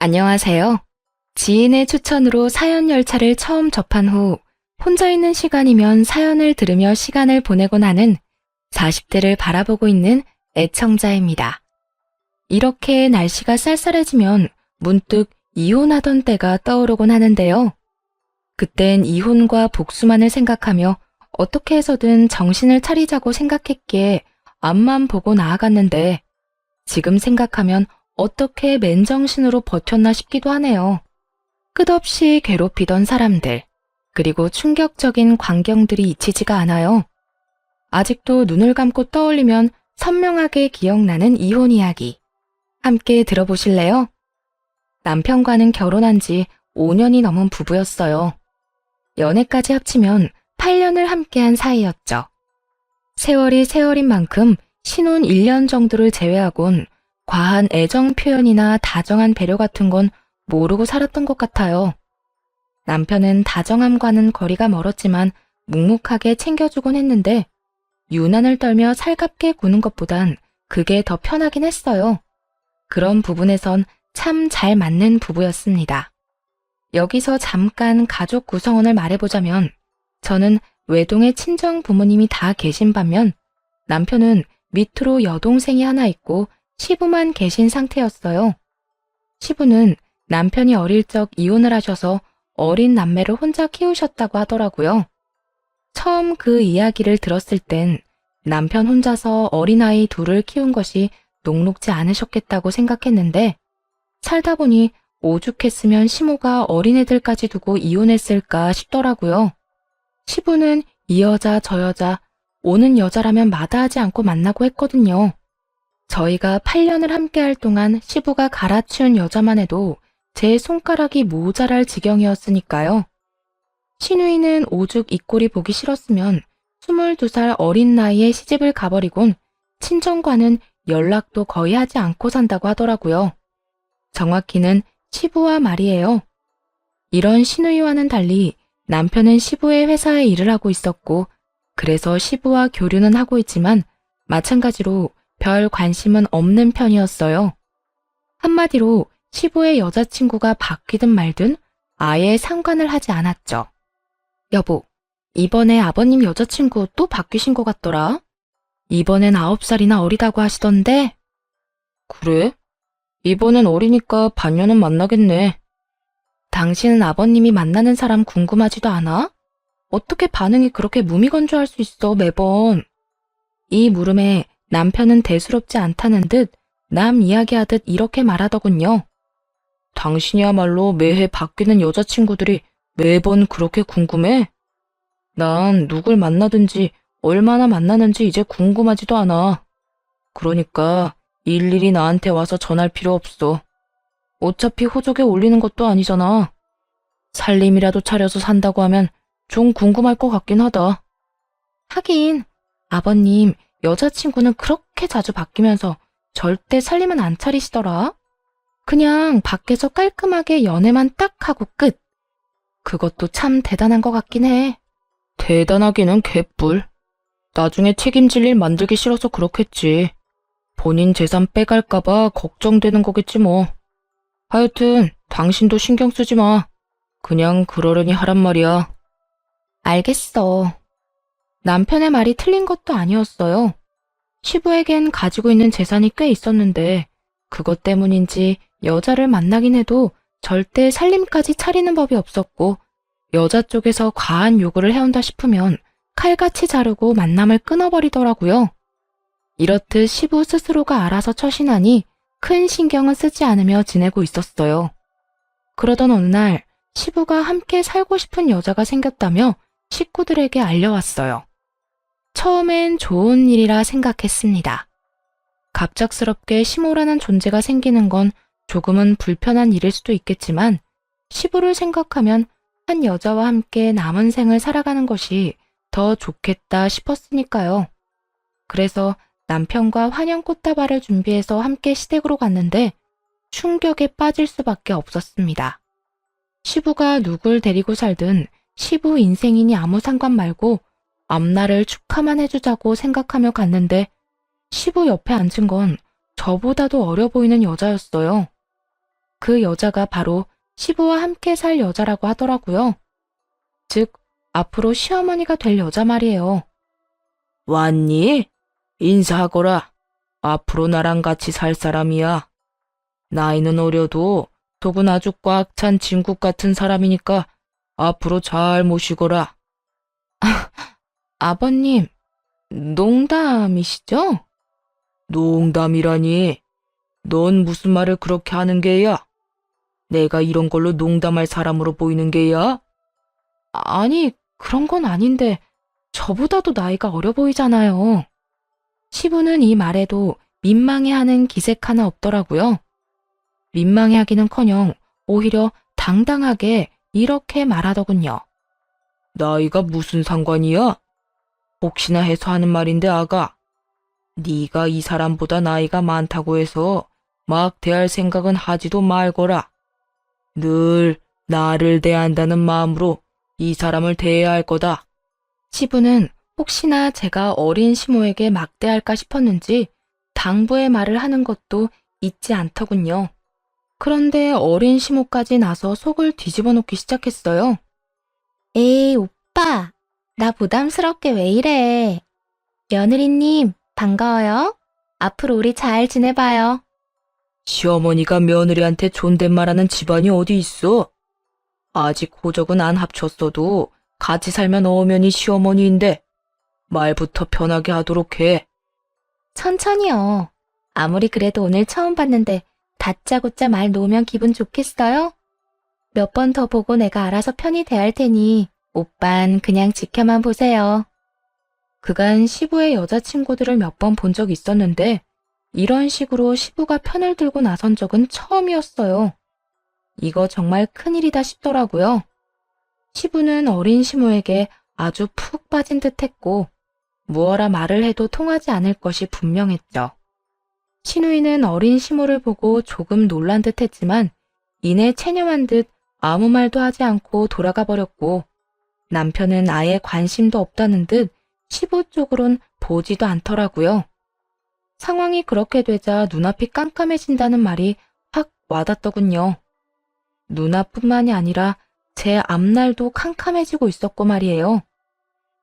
안녕하세요. 지인의 추천으로 사연 열차를 처음 접한 후 혼자 있는 시간이면 사연을 들으며 시간을 보내곤 하는 40대를 바라보고 있는 애청자입니다. 이렇게 날씨가 쌀쌀해지면 문득 이혼하던 때가 떠오르곤 하는데요. 그땐 이혼과 복수만을 생각하며 어떻게 해서든 정신을 차리자고 생각했기에 앞만 보고 나아갔는데 지금 생각하면 어떻게 맨정신으로 버텼나 싶기도 하네요. 끝없이 괴롭히던 사람들, 그리고 충격적인 광경들이 잊히지가 않아요. 아직도 눈을 감고 떠올리면 선명하게 기억나는 이혼 이야기. 함께 들어보실래요? 남편과는 결혼한 지 5년이 넘은 부부였어요. 연애까지 합치면 8년을 함께한 사이였죠. 세월이 세월인 만큼 신혼 1년 정도를 제외하곤 과한 애정 표현이나 다정한 배려 같은 건 모르고 살았던 것 같아요. 남편은 다정함과는 거리가 멀었지만 묵묵하게 챙겨주곤 했는데 유난을 떨며 살갑게 구는 것보단 그게 더 편하긴 했어요. 그런 부분에선 참 잘 맞는 부부였습니다. 여기서 잠깐 가족 구성원을 말해보자면 저는 외동의 친정 부모님이 다 계신 반면 남편은 밑으로 여동생이 하나 있고 시부만 계신 상태였어요. 시부는 남편이 어릴 적 이혼을 하셔서 어린 남매를 혼자 키우셨다고 하더라고요. 처음 그 이야기를 들었을 땐 남편 혼자서 어린아이 둘을 키운 것이 녹록지 않으셨겠다고 생각했는데 살다 보니 오죽했으면 시모가 어린애들까지 두고 이혼했을까 싶더라고요. 시부는 이 여자 저 여자 오는 여자라면 마다하지 않고 만나고 했거든요. 저희가 8년을 함께할 동안 시부가 갈아치운 여자만 해도 제 손가락이 모자랄 지경이었으니까요. 시누이는 오죽 이 꼴이 보기 싫었으면 22살 어린 나이에 시집을 가버리곤 친정과는 연락도 거의 하지 않고 산다고 하더라고요. 정확히는 시부와 말이에요. 이런 시누이와는 달리 남편은 시부의 회사에 일을 하고 있었고 그래서 시부와 교류는 하고 있지만 마찬가지로 별 관심은 없는 편이었어요. 한마디로 시부의 여자친구가 바뀌든 말든 아예 상관을 하지 않았죠. 여보, 이번에 아버님 여자친구 또 바뀌신 것 같더라. 이번엔 9살이나 어리다고 하시던데. 그래? 이번엔 어리니까 반년은 만나겠네. 당신은 아버님이 만나는 사람 궁금하지도 않아? 어떻게 반응이 그렇게 무미건조할 수 있어, 매번. 이 물음에 남편은 대수롭지 않다는 듯 남 이야기하듯 이렇게 말하더군요. 당신이야말로 매해 바뀌는 여자친구들이 매번 그렇게 궁금해? 난 누굴 만나든지 얼마나 만나는지 이제 궁금하지도 않아. 그러니까 일일이 나한테 와서 전할 필요 없어. 어차피 호적에 올리는 것도 아니잖아. 살림이라도 차려서 산다고 하면 좀 궁금할 것 같긴 하다. 하긴 아버님 여자친구는 그렇게 자주 바뀌면서 절대 살림은 안 차리시더라. 그냥 밖에서 깔끔하게 연애만 딱 하고 끝. 그것도 참 대단한 것 같긴 해. 대단하기는 개뿔. 나중에 책임질 일 만들기 싫어서 그렇겠지. 본인 재산 빼갈까봐 걱정되는 거겠지 뭐. 하여튼 당신도 신경 쓰지 마. 그냥 그러려니 하란 말이야. 알겠어. 남편의 말이 틀린 것도 아니었어요. 시부에겐 가지고 있는 재산이 꽤 있었는데 그것 때문인지 여자를 만나긴 해도 절대 살림까지 차리는 법이 없었고 여자 쪽에서 과한 요구를 해온다 싶으면 칼같이 자르고 만남을 끊어버리더라고요. 이렇듯 시부 스스로가 알아서 처신하니 큰 신경은 쓰지 않으며 지내고 있었어요. 그러던 어느 날 시부가 함께 살고 싶은 여자가 생겼다며 식구들에게 알려왔어요. 처음엔 좋은 일이라 생각했습니다. 갑작스럽게 시모라는 존재가 생기는 건 조금은 불편한 일일 수도 있겠지만 시부를 생각하면 한 여자와 함께 남은 생을 살아가는 것이 더 좋겠다 싶었으니까요. 그래서 남편과 환영 꽃다발을 준비해서 함께 시댁으로 갔는데 충격에 빠질 수밖에 없었습니다. 시부가 누굴 데리고 살든 시부 인생이니 아무 상관 말고 앞날을 축하만 해주자고 생각하며 갔는데 시부 옆에 앉은 건 저보다도 어려 보이는 여자였어요. 그 여자가 바로 시부와 함께 살 여자라고 하더라고요. 즉, 앞으로 시어머니가 될 여자 말이에요. 왔니? 인사하거라. 앞으로 나랑 같이 살 사람이야. 나이는 어려도 속은 아주 꽉 찬 진국 같은 사람이니까 앞으로 잘 모시거라. 아버님, 농담이시죠? 농담이라니. 넌 무슨 말을 그렇게 하는 게야? 내가 이런 걸로 농담할 사람으로 보이는 게야? 아니, 그런 건 아닌데 저보다도 나이가 어려 보이잖아요. 시부는 이 말에도 민망해하는 기색 하나 없더라고요. 민망해하기는커녕 오히려 당당하게 이렇게 말하더군요. 나이가 무슨 상관이야? 혹시나 해서 하는 말인데 아가. 네가 이 사람보다 나이가 많다고 해서 막 대할 생각은 하지도 말거라. 늘 나를 대한다는 마음으로 이 사람을 대해야 할 거다. 시부는 혹시나 제가 어린 시모에게 막대할까 싶었는지 당부의 말을 하는 것도 잊지 않더군요. 그런데 어린 시모까지 나서 속을 뒤집어 놓기 시작했어요. 에이, 오빠. 나 부담스럽게 왜 이래. 며느리님, 반가워요. 앞으로 우리 잘 지내봐요. 시어머니가 며느리한테 존댓말하는 집안이 어디 있어? 아직 호적은 안 합쳤어도 같이 살면 어머니 시어머니인데 말부터 편하게 하도록 해. 천천히요. 아무리 그래도 오늘 처음 봤는데 다짜고짜 말 놓으면 기분 좋겠어요? 몇 번 더 보고 내가 알아서 편히 대할 테니 오빤 그냥 지켜만 보세요. 그간 시부의 여자친구들을 몇 번 본 적이 있었는데 이런 식으로 시부가 편을 들고 나선 적은 처음이었어요. 이거 정말 큰일이다 싶더라고요. 시부는 어린 시모에게 아주 푹 빠진 듯 했고 무어라 말을 해도 통하지 않을 것이 분명했죠. 시누이는 어린 시모를 보고 조금 놀란 듯 했지만 이내 체념한 듯 아무 말도 하지 않고 돌아가 버렸고 남편은 아예 관심도 없다는 듯 시부 쪽으론 보지도 않더라고요. 상황이 그렇게 되자 눈앞이 깜깜해진다는 말이 확 와닿더군요. 눈앞뿐만이 아니라 제 앞날도 캄캄해지고 있었고 말이에요.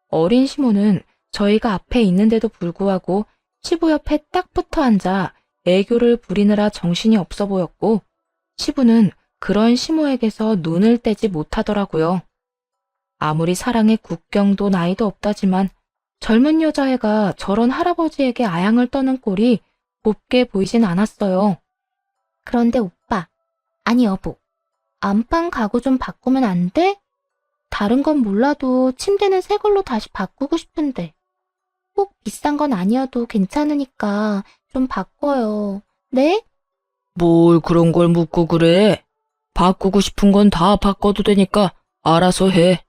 어린 시모는 저희가 앞에 있는데도 불구하고 시부 옆에 딱 붙어 앉아 애교를 부리느라 정신이 없어 보였고 시부는 그런 시모에게서 눈을 떼지 못하더라고요. 아무리 사랑의 국경도 나이도 없다지만 젊은 여자애가 저런 할아버지에게 아양을 떠는 꼴이 곱게 보이진 않았어요. 그런데 오빠, 아니 여보, 안방 가구 좀 바꾸면 안 돼? 다른 건 몰라도 침대는 새 걸로 다시 바꾸고 싶은데. 꼭 비싼 건 아니어도 괜찮으니까 좀 바꿔요. 네? 뭘 그런 걸 묻고 그래? 바꾸고 싶은 건 다 바꿔도 되니까 알아서 해.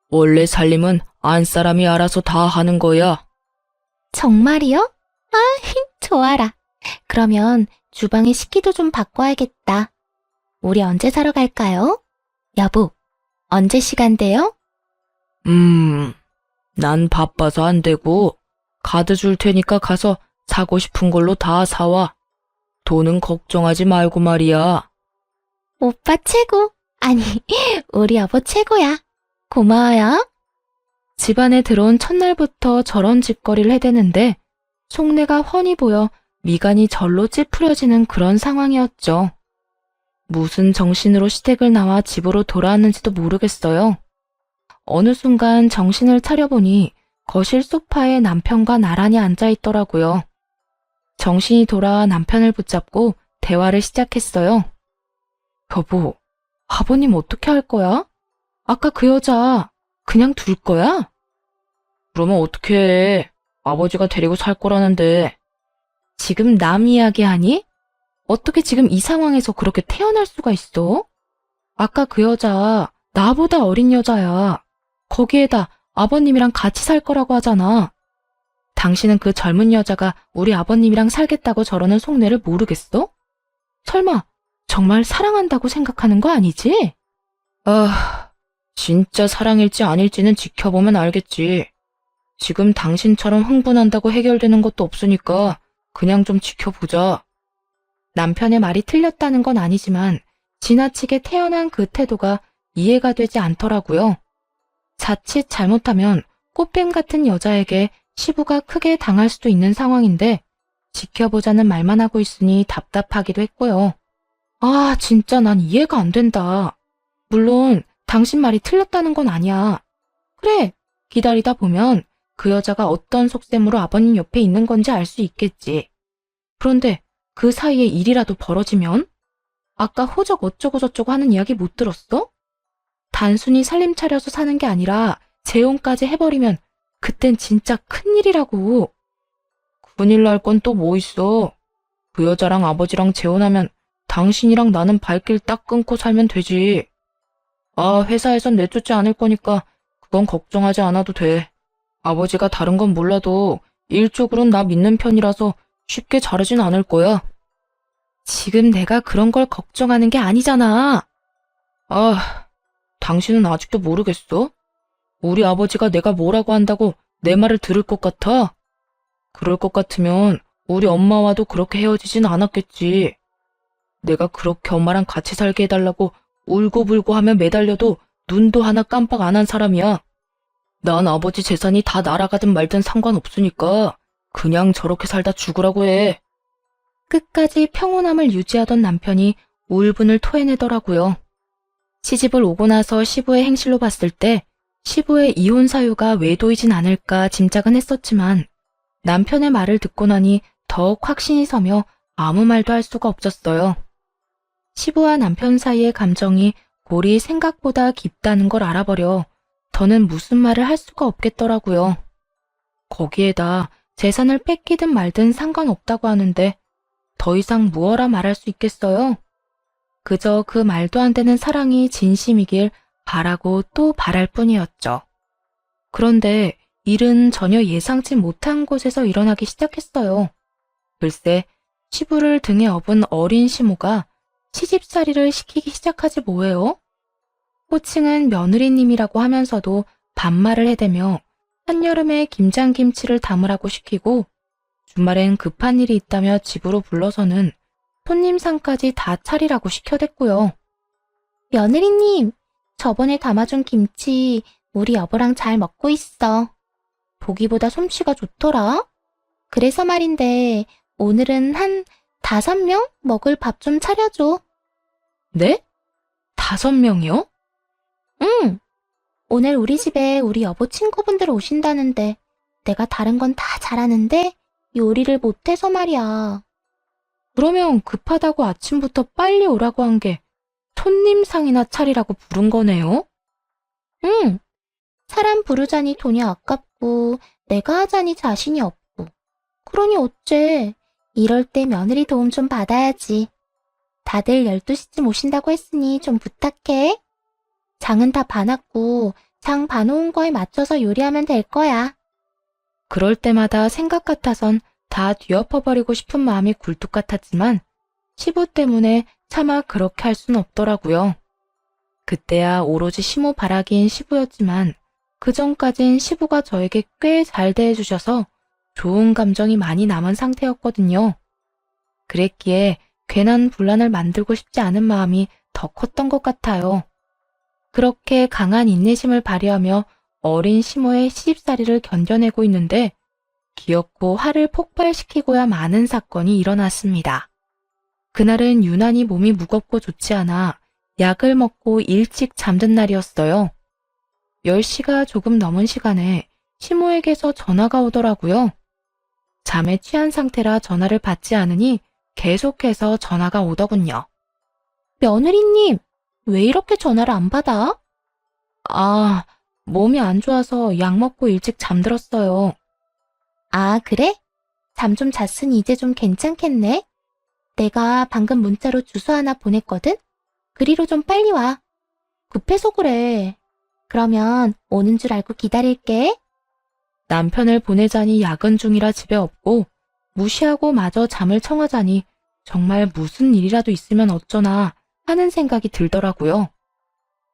원래 살림은 안 사람이 알아서 다 하는 거야. 정말이요? 아, 좋아라. 그러면 주방에 식기도 좀 바꿔야겠다. 우리 언제 사러 갈까요? 여보, 언제 시간 돼요? 난 바빠서 안 되고 카드 줄 테니까 가서 사고 싶은 걸로 다 사와. 돈은 걱정하지 말고 말이야. 오빠 최고. 아니, 우리 여보 최고야. 고마워요. 집안에 들어온 첫날부터 저런 짓거리를 해대는데 속내가 훤히 보여 미간이 절로 찌푸려지는 그런 상황이었죠. 무슨 정신으로 시댁을 나와 집으로 돌아왔는지도 모르겠어요. 어느 순간 정신을 차려보니 거실 소파에 남편과 나란히 앉아있더라고요. 정신이 돌아 남편을 붙잡고 대화를 시작했어요. 여보, 아버님 어떻게 할 거야? 아까 그 여자 그냥 둘 거야? 그러면 어떻게 해? 아버지가 데리고 살 거라는데. 지금 남 이야기하니? 어떻게 지금 이 상황에서 그렇게 태어날 수가 있어? 아까 그 여자 나보다 어린 여자야. 거기에다 아버님이랑 같이 살 거라고 하잖아. 당신은 그 젊은 여자가 우리 아버님이랑 살겠다고 저러는 속내를 모르겠어? 설마 정말 사랑한다고 생각하는 거 아니지? 아, 진짜 사랑일지 아닐지는 지켜보면 알겠지. 지금 당신처럼 흥분한다고 해결되는 것도 없으니까 그냥 좀 지켜보자. 남편의 말이 틀렸다는 건 아니지만 지나치게 태연한 그 태도가 이해가 되지 않더라고요. 자칫 잘못하면 꽃뱀 같은 여자에게 시부가 크게 당할 수도 있는 상황인데 지켜보자는 말만 하고 있으니 답답하기도 했고요. 아, 진짜 난 이해가 안 된다. 물론 당신 말이 틀렸다는 건 아니야. 그래, 기다리다 보면 그 여자가 어떤 속셈으로 아버님 옆에 있는 건지 알 수 있겠지. 그런데 그 사이에 일이라도 벌어지면? 아까 호적 어쩌고 저쩌고 하는 이야기 못 들었어? 단순히 살림 차려서 사는 게 아니라 재혼까지 해버리면 그땐 진짜 큰일이라고. 큰일 날 건 또 뭐 있어. 그 여자랑 아버지랑 재혼하면 당신이랑 나는 발길 딱 끊고 살면 되지. 아, 회사에선 내쫓지 않을 거니까 그건 걱정하지 않아도 돼. 아버지가 다른 건 몰라도 일적으로는 나 믿는 편이라서 쉽게 자르진 않을 거야. 지금 내가 그런 걸 걱정하는 게 아니잖아. 아, 당신은 아직도 모르겠어? 우리 아버지가 내가 뭐라고 한다고 내 말을 들을 것 같아? 그럴 것 같으면 우리 엄마와도 그렇게 헤어지진 않았겠지. 내가 그렇게 엄마랑 같이 살게 해달라고 울고불고 하며 매달려도 눈도 하나 깜빡 안 한 사람이야. 난 아버지 재산이 다 날아가든 말든 상관없으니까 그냥 저렇게 살다 죽으라고 해. 끝까지 평온함을 유지하던 남편이 우울분을 토해내더라고요. 시집을 오고 나서 시부의 행실로 봤을 때 시부의 이혼 사유가 외도이진 않을까 짐작은 했었지만 남편의 말을 듣고 나니 더욱 확신이 서며 아무 말도 할 수가 없었어요. 시부와 남편 사이의 감정이 골이 생각보다 깊다는 걸 알아버려 더는 무슨 말을 할 수가 없겠더라고요. 거기에다 재산을 뺏기든 말든 상관없다고 하는데 더 이상 무어라 말할 수 있겠어요? 그저 그 말도 안 되는 사랑이 진심이길 바라고 또 바랄 뿐이었죠. 그런데 일은 전혀 예상치 못한 곳에서 일어나기 시작했어요. 글쎄, 시부를 등에 업은 어린 시모가 시집살이를 시키기 시작하지 뭐예요? 호칭은 며느리님이라고 하면서도 반말을 해대며 한여름에 김장김치를 담으라고 시키고 주말엔 급한 일이 있다며 집으로 불러서는 손님상까지 다 차리라고 시켜댔고요. 며느리님, 저번에 담아준 김치 우리 여보랑 잘 먹고 있어. 보기보다 솜씨가 좋더라. 그래서 말인데 오늘은 한 5명 먹을 밥 좀 차려줘. 네? 5명이요? 응. 오늘 우리 집에 우리 여보 친구분들 오신다는데 내가 다른 건 다 잘하는데 요리를 못해서 말이야. 그러면 급하다고 아침부터 빨리 오라고 한 게 손님상이나 차리라고 부른 거네요? 응. 사람 부르자니 돈이 아깝고 내가 하자니 자신이 없고. 그러니 어째. 이럴 때 며느리 도움 좀 받아야지. 다들 12시쯤 오신다고 했으니 좀 부탁해. 장은 다 봐놨고 장 봐놓은 거에 맞춰서 요리하면 될 거야. 그럴 때마다 생각 같아선 다 뒤엎어버리고 싶은 마음이 굴뚝 같았지만 시부 때문에 차마 그렇게 할 순 없더라고요. 그때야 오로지 시모 바라기인 시부였지만 그전까진 시부가 저에게 꽤 잘 대해주셔서 좋은 감정이 많이 남은 상태였거든요. 그랬기에 괜한 분란을 만들고 싶지 않은 마음이 더 컸던 것 같아요. 그렇게 강한 인내심을 발휘하며 어린 시모의 시집살이를 견뎌내고 있는데 기어코 화를 폭발시키고야 마는 사건이 일어났습니다. 그날은 유난히 몸이 무겁고 좋지 않아 약을 먹고 일찍 잠든 날이었어요. 10시가 조금 넘은 시간에 시모에게서 전화가 오더라고요. 잠에 취한 상태라 전화를 받지 않으니 계속해서 전화가 오더군요. 며느리님, 왜 이렇게 전화를 안 받아? 아, 몸이 안 좋아서 약 먹고 일찍 잠들었어요. 아, 그래? 잠 좀 잤으니 이제 좀 괜찮겠네? 내가 방금 문자로 주소 하나 보냈거든? 그리로 좀 빨리 와. 급해서 그래. 그러면 오는 줄 알고 기다릴게. 남편을 보내자니 야근 중이라 집에 없고 무시하고 마저 잠을 청하자니 정말 무슨 일이라도 있으면 어쩌나 하는 생각이 들더라고요.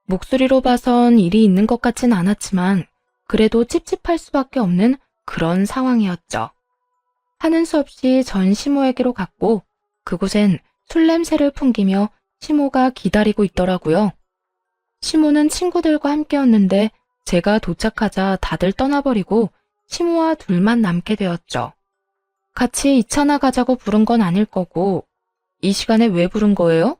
목소리로 봐선 일이 있는 것 같진 않았지만 그래도 찝찝할 수밖에 없는 그런 상황이었죠. 하는 수 없이 전 시모에게로 갔고 그곳엔 술 냄새를 풍기며 시모가 기다리고 있더라고요. 시모는 친구들과 함께였는데 제가 도착하자 다들 떠나버리고 시모와 둘만 남게 되었죠. 같이 이차나 가자고 부른 건 아닐 거고, 이 시간에 왜 부른 거예요?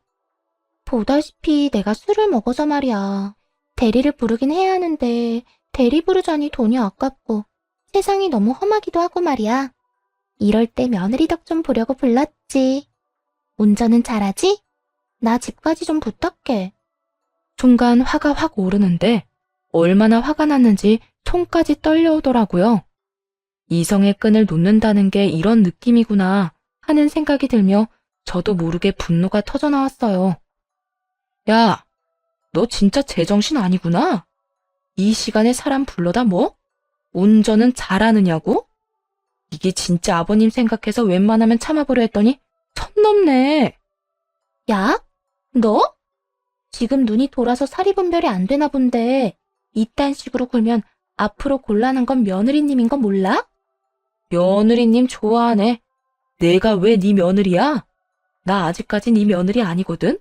보다시피 내가 술을 먹어서 말이야. 대리를 부르긴 해야 하는데 대리 부르자니 돈이 아깝고 세상이 너무 험하기도 하고 말이야. 이럴 때 며느리 덕 좀 보려고 불렀지. 운전은 잘하지? 나 집까지 좀 부탁해. 순간 화가 확 오르는데 얼마나 화가 났는지 손까지 떨려오더라고요. 이성의 끈을 놓는다는 게 이런 느낌이구나 하는 생각이 들며 저도 모르게 분노가 터져나왔어요. 야, 너 진짜 제정신 아니구나? 이 시간에 사람 불러다 뭐? 운전은 잘하느냐고? 이게 진짜 아버님 생각해서 웬만하면 참아보려 했더니 선 넘네. 야, 너? 지금 눈이 돌아서 사리분별이 안 되나 본데 이딴 식으로 굴면 앞으로 곤란한 건 며느리님인 거 몰라? 며느리님 좋아하네. 내가 왜 네 며느리야? 나 아직까지 네 며느리 아니거든?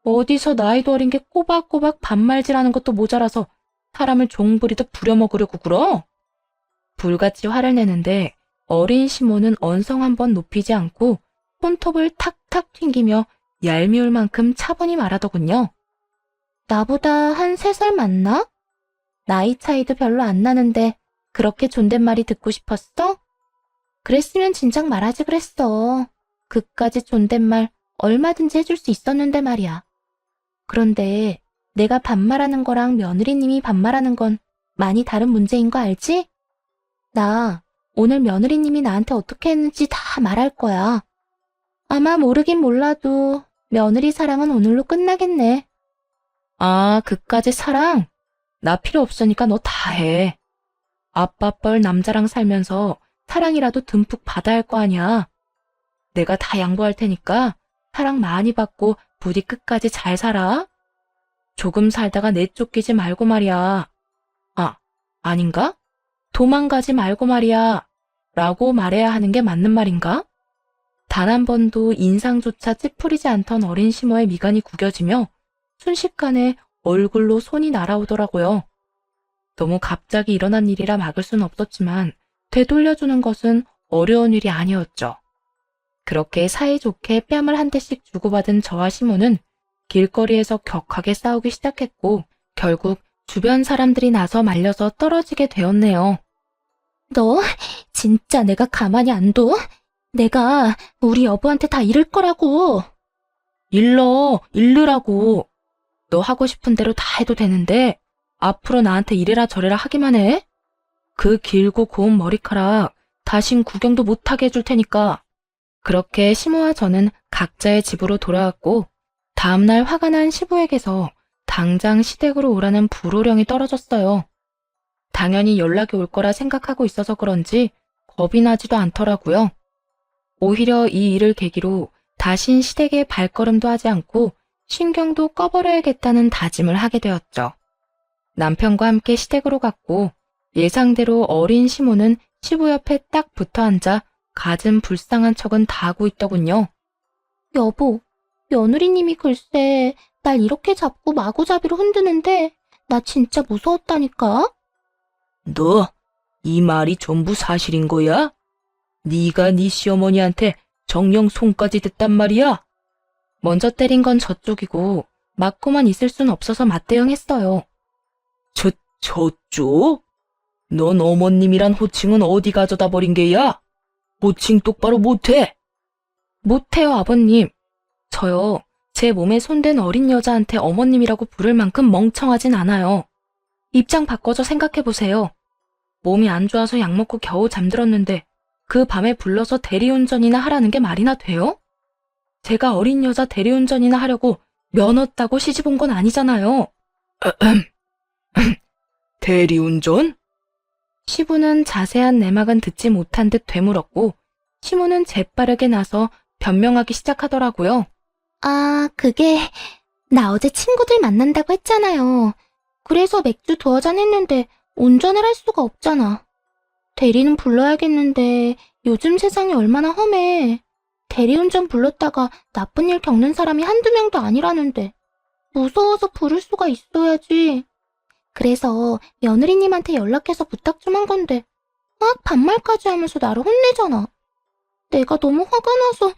어디서 나이도 어린 게 꼬박꼬박 반말질하는 것도 모자라서 사람을 종부리듯 부려먹으려고 굴어? 불같이 화를 내는데 어린 시모는 언성 한번 높이지 않고 손톱을 탁탁 튕기며 얄미울 만큼 차분히 말하더군요. 나보다 한 3살 많나? 나이 차이도 별로 안 나는데 그렇게 존댓말이 듣고 싶었어? 그랬으면 진작 말하지 그랬어. 그까지 존댓말 얼마든지 해줄 수 있었는데 말이야. 그런데 내가 반말하는 거랑 며느리님이 반말하는 건 많이 다른 문제인 거 알지? 나 오늘 며느리님이 나한테 어떻게 했는지 다 말할 거야. 아마 모르긴 몰라도 며느리 사랑은 오늘로 끝나겠네. 아, 그까지 사랑? 나 필요 없으니까 너 다 해. 아빠 뻘 남자랑 살면서 사랑이라도 듬뿍 받아야 할 거 아니야. 내가 다 양보할 테니까 사랑 많이 받고 부디 끝까지 잘 살아. 조금 살다가 내쫓기지 말고 말이야. 아, 아닌가? 도망가지 말고 말이야. 라고 말해야 하는 게 맞는 말인가? 단 한 번도 인상조차 찌푸리지 않던 어린 시모의 미간이 구겨지며 순식간에 얼굴로 손이 날아오더라고요. 너무 갑자기 일어난 일이라 막을 순 없었지만 되돌려주는 것은 어려운 일이 아니었죠. 그렇게 사이좋게 뺨을 한 대씩 주고받은 저와 시모는 길거리에서 격하게 싸우기 시작했고 결국 주변 사람들이 나서 말려서 떨어지게 되었네요. 너 진짜 내가 가만히 안 둬? 내가 우리 여보한테 다 이럴 거라고. 일르라고. 너 하고 싶은 대로 다 해도 되는데 앞으로 나한테 이래라 저래라 하기만 해. 그 길고 고운 머리카락 다신 구경도 못하게 해줄 테니까. 그렇게 시모와 저는 각자의 집으로 돌아왔고 다음날 화가 난 시부에게서 당장 시댁으로 오라는 불호령이 떨어졌어요. 당연히 연락이 올 거라 생각하고 있어서 그런지 겁이 나지도 않더라고요. 오히려 이 일을 계기로 다신 시댁에 발걸음도 하지 않고 신경도 꺼버려야겠다는 다짐을 하게 되었죠. 남편과 함께 시댁으로 갔고 예상대로 어린 시모는 시부 옆에 딱 붙어 앉아 갖은 불쌍한 척은 다 하고 있더군요. 여보, 며느리님이 글쎄 날 이렇게 잡고 마구잡이로 흔드는데 나 진짜 무서웠다니까? 너, 이 말이 전부 사실인 거야? 네가 네 시어머니한테 정령 손까지 댔단 말이야? 먼저 때린 건 저쪽이고 맞고만 있을 순 없어서 맞대응했어요. 저쪽? 넌 어머님이란 호칭은 어디 가져다 버린 게야? 호칭 똑바로 못해? 못해요, 아버님. 저요, 제 몸에 손댄 어린 여자한테 어머님이라고 부를 만큼 멍청하진 않아요. 입장 바꿔서 생각해보세요. 몸이 안 좋아서 약 먹고 겨우 잠들었는데 그 밤에 불러서 대리운전이나 하라는 게 말이나 돼요? 제가 어린 여자 대리운전이나 하려고 면허 따고 시집 온 건 아니잖아요. 대리운전? 시부는 자세한 내막은 듣지 못한 듯 되물었고 시모는 재빠르게 나서 변명하기 시작하더라고요. 아, 그게 나 어제 친구들 만난다고 했잖아요. 그래서 맥주 2잔 했는데 운전을 할 수가 없잖아. 대리는 불러야겠는데 요즘 세상이 얼마나 험해. 대리운전 불렀다가 나쁜 일 겪는 사람이 한두 명도 아니라는데 무서워서 부를 수가 있어야지. 그래서 며느리님한테 연락해서 부탁 좀 한 건데 막 반말까지 하면서 나를 혼내잖아. 내가 너무 화가 나서.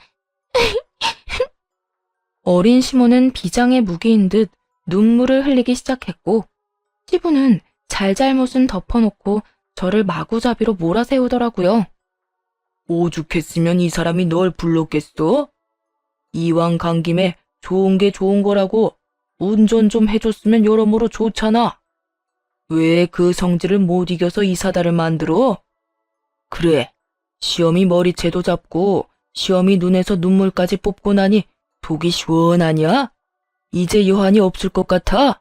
어린 시모는 비장의 무기인 듯 눈물을 흘리기 시작했고 시부는 잘잘못은 덮어놓고 저를 마구잡이로 몰아세우더라고요. 오죽했으면 이 사람이 널 불렀겠어? 이왕 간 김에 좋은 게 좋은 거라고 운전 좀 해줬으면 여러모로 좋잖아. 왜 그 성질을 못 이겨서 이 사달을 만들어? 그래, 시험이 머리채도 잡고 시험이 눈에서 눈물까지 뽑고 나니 속이 시원하냐? 이제 여한이 없을 것 같아?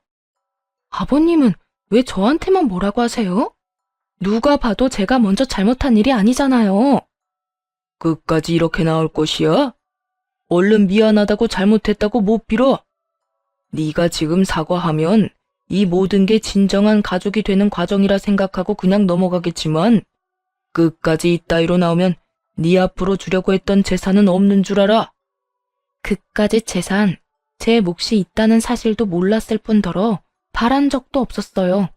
아버님은 왜 저한테만 뭐라고 하세요? 누가 봐도 제가 먼저 잘못한 일이 아니잖아요. 끝까지 이렇게 나올 것이야? 얼른 미안하다고 잘못했다고 못 빌어. 네가 지금 사과하면 이 모든 게 진정한 가족이 되는 과정이라 생각하고 그냥 넘어가겠지만 끝까지 이따위로 나오면 네 앞으로 주려고 했던 재산은 없는 줄 알아. 그까짓 재산, 제 몫이 있다는 사실도 몰랐을 뿐더러 바란 적도 없었어요.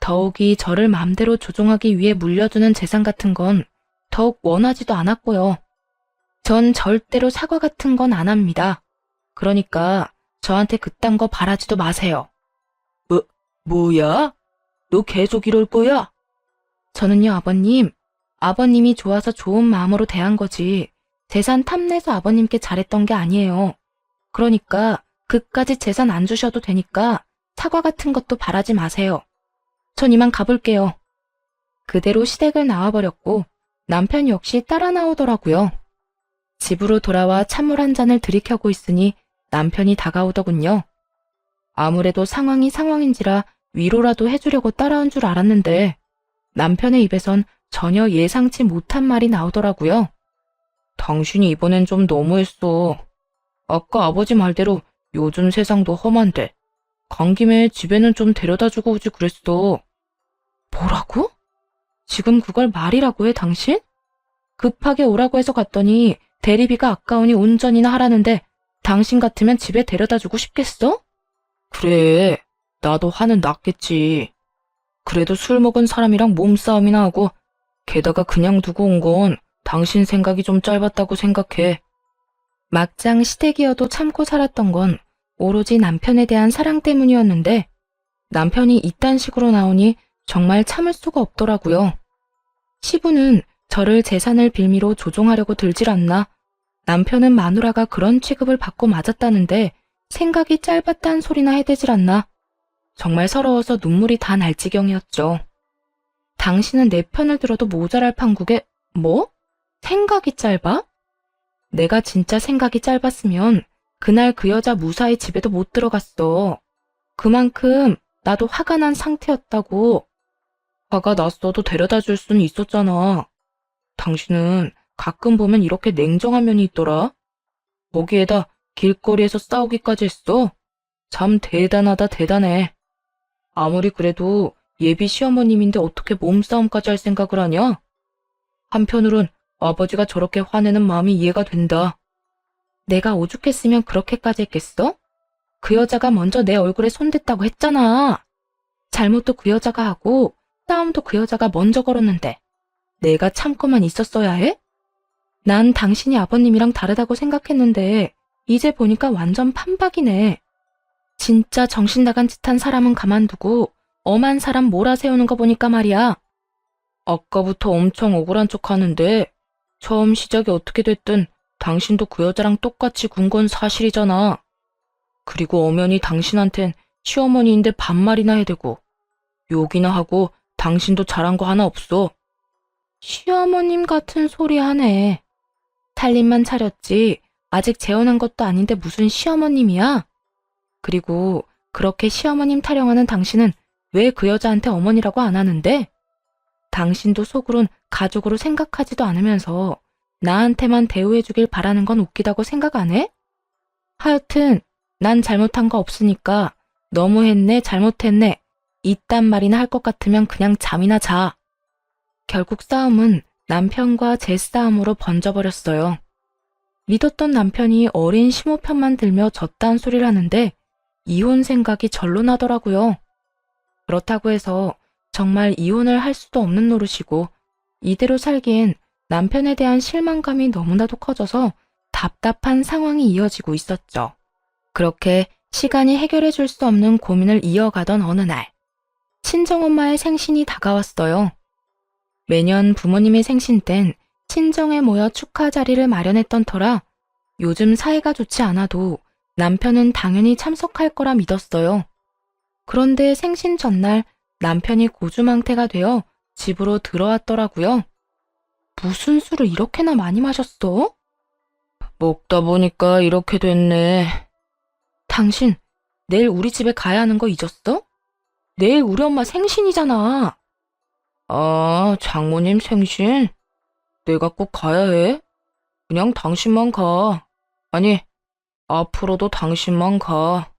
더욱이 저를 맘대로 조종하기 위해 물려주는 재산 같은 건 더욱 원하지도 않았고요. 전 절대로 사과 같은 건 안 합니다. 그러니까 저한테 그딴 거 바라지도 마세요. 뭐야? 너 계속 이럴 거야? 저는요, 아버님. 아버님이 좋아서 좋은 마음으로 대한 거지. 재산 탐내서 아버님께 잘했던 게 아니에요. 그러니까 그까짓 재산 안 주셔도 되니까 사과 같은 것도 바라지 마세요. 전 이만 가볼게요. 그대로 시댁을 나와버렸고 남편 역시 따라 나오더라고요. 집으로 돌아와 찬물 한 잔을 들이켜고 있으니 남편이 다가오더군요. 아무래도 상황이 상황인지라 위로라도 해주려고 따라온 줄 알았는데 남편의 입에선 전혀 예상치 못한 말이 나오더라고요. 당신이 이번엔 좀 너무했어. 아까 아버지 말대로 요즘 세상도 험한데 간 김에 집에는 좀 데려다주고 오지 그랬어. 뭐라고? 지금 그걸 말이라고 해, 당신? 급하게 오라고 해서 갔더니 대리비가 아까우니 운전이나 하라는데 당신 같으면 집에 데려다주고 싶겠어? 그래, 나도 화는 났겠지. 그래도 술 먹은 사람이랑 몸싸움이나 하고 게다가 그냥 두고 온 건 당신 생각이 좀 짧았다고 생각해. 막장 시댁이어도 참고 살았던 건 오로지 남편에 대한 사랑 때문이었는데 남편이 이딴 식으로 나오니 정말 참을 수가 없더라고요. 시부는 저를 재산을 빌미로 조종하려고 들질 않나 남편은 마누라가 그런 취급을 받고 맞았다는데 생각이 짧았단 소리나 해대질 않나 정말 서러워서 눈물이 다 날 지경이었죠. 당신은 내 편을 들어도 모자랄 판국에 뭐? 생각이 짧아? 내가 진짜 생각이 짧았으면 그날 그 여자 무사히 집에도 못 들어갔어. 그만큼 나도 화가 난 상태였다고. 화가 났어도 데려다 줄 수는 있었잖아. 당신은 가끔 보면 이렇게 냉정한 면이 있더라. 거기에다 길거리에서 싸우기까지 했어. 참 대단하다 대단해. 아무리 그래도 예비 시어머님인데 어떻게 몸싸움까지 할 생각을 하냐? 한편으론 아버지가 저렇게 화내는 마음이 이해가 된다. 내가 오죽했으면 그렇게까지 했겠어? 그 여자가 먼저 내 얼굴에 손댔다고 했잖아. 잘못도 그 여자가 하고 싸움도 그 여자가 먼저 걸었는데 내가 참고만 있었어야 해? 난 당신이 아버님이랑 다르다고 생각했는데 이제 보니까 완전 판박이네. 진짜 정신 나간 짓 한 사람은 가만두고 엄한 사람 몰아세우는 거 보니까 말이야. 아까부터 엄청 억울한 척 하는데 처음 시작이 어떻게 됐든 당신도 그 여자랑 똑같이 군 건 사실이잖아. 그리고 엄연히 당신한텐 시어머니인데 반말이나 해대고 욕이나 하고 당신도 잘한 거 하나 없어. 시어머님 같은 소리 하네. 살림만 차렸지 아직 재혼한 것도 아닌데 무슨 시어머님이야? 그리고 그렇게 시어머님 타령하는 당신은 왜 그 여자한테 어머니라고 안 하는데? 당신도 속으론 가족으로 생각하지도 않으면서 나한테만 대우해주길 바라는 건 웃기다고 생각 안 해? 하여튼 난 잘못한 거 없으니까 너무했네 잘못했네 이딴 말이나 할 것 같으면 그냥 잠이나 자. 결국 싸움은 남편과 제 싸움으로 번져버렸어요. 믿었던 남편이 어린 시모 편만 들며 졌다는 소리를 하는데 이혼 생각이 절로 나더라고요. 그렇다고 해서 정말 이혼을 할 수도 없는 노릇이고 이대로 살기엔 남편에 대한 실망감이 너무나도 커져서 답답한 상황이 이어지고 있었죠. 그렇게 시간이 해결해 줄 수 없는 고민을 이어가던 어느 날, 친정엄마의 생신이 다가왔어요. 매년 부모님의 생신 땐 친정에 모여 축하 자리를 마련했던 터라 요즘 사이가 좋지 않아도 남편은 당연히 참석할 거라 믿었어요. 그런데 생신 전날 남편이 고주망태가 되어 집으로 들어왔더라고요. 무슨 술을 이렇게나 많이 마셨어? 먹다 보니까 이렇게 됐네. 당신, 내일 우리 집에 가야 하는 거 잊었어? 내일 우리 엄마 생신이잖아. 아, 장모님 생신? 내가 꼭 가야 해? 그냥 당신만 가. 아니, 앞으로도 당신만 가.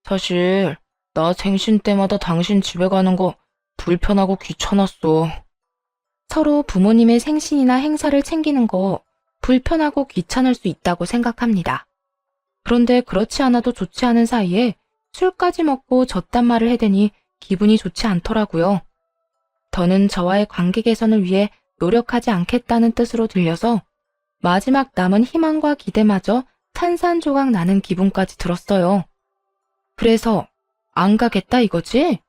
사실 나 생신 때마다 당신 집에 가는 거 불편하고 귀찮았어. 서로 부모님의 생신이나 행사를 챙기는 거 불편하고 귀찮을 수 있다고 생각합니다. 그런데 그렇지 않아도 좋지 않은 사이에 술까지 먹고 저딴 말을 해대니 기분이 좋지 않더라고요. 더는 저와의 관계 개선을 위해 노력하지 않겠다는 뜻으로 들려서 마지막 남은 희망과 기대마저 산산조각 나는 기분까지 들었어요. 그래서 안 가겠다 이거지?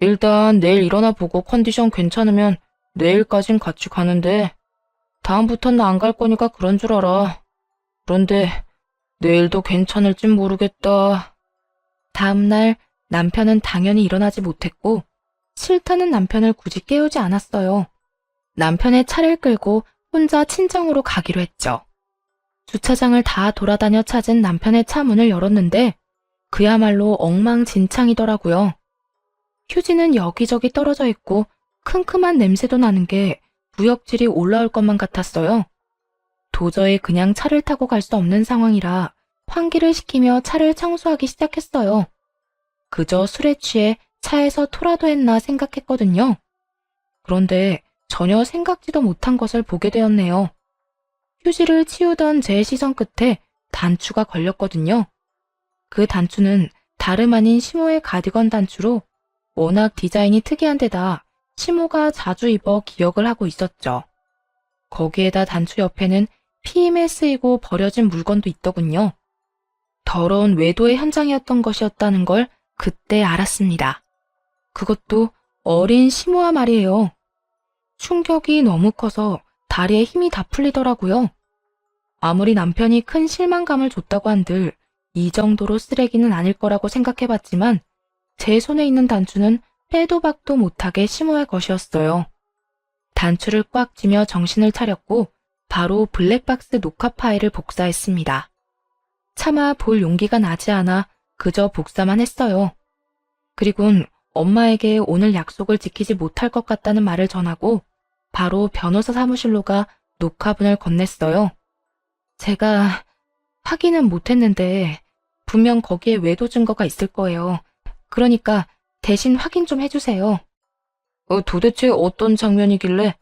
일단 내일 일어나 보고 컨디션 괜찮으면 내일까진 같이 가는데 다음부턴 나 안 갈 거니까 그런 줄 알아. 그런데 내일도 괜찮을진 모르겠다. 다음날 남편은 당연히 일어나지 못했고 싫다는 남편을 굳이 깨우지 않았어요. 남편의 차를 끌고 혼자 친정으로 가기로 했죠. 주차장을 다 돌아다녀 찾은 남편의 차 문을 열었는데 그야말로 엉망진창이더라고요. 휴지는 여기저기 떨어져 있고 큼큼한 냄새도 나는 게 부역질이 올라올 것만 같았어요. 도저히 그냥 차를 타고 갈 수 없는 상황이라 환기를 시키며 차를 청소하기 시작했어요. 그저 술에 취해 차에서 토라도 했나 생각했거든요. 그런데 전혀 생각지도 못한 것을 보게 되었네요. 휴지를 치우던 제 시선 끝에 단추가 걸렸거든요. 그 단추는 다름 아닌 시모의 가디건 단추로 워낙 디자인이 특이한 데다 시모가 자주 입어 기억을 하고 있었죠. 거기에다 단추 옆에는 피임에 쓰이고 버려진 물건도 있더군요. 더러운 외도의 현장이었던 것이었다는 걸 그때 알았습니다. 그것도 어린 시모와 말이에요. 충격이 너무 커서 다리에 힘이 다 풀리더라고요. 아무리 남편이 큰 실망감을 줬다고 한들 이 정도로 쓰레기는 아닐 거라고 생각해봤지만 제 손에 있는 단추는 빼도 박도 못하게 시모의 것이었어요. 단추를 꽉 쥐며 정신을 차렸고 바로 블랙박스 녹화 파일을 복사했습니다. 차마 볼 용기가 나지 않아 그저 복사만 했어요. 그리곤 엄마에게 오늘 약속을 지키지 못할 것 같다는 말을 전하고 바로 변호사 사무실로 가 녹화본을 건넸어요. 제가 확인은 못했는데 분명 거기에 외도 증거가 있을 거예요. 그러니까 대신 확인 좀 해주세요. 도대체 어떤 장면이길래?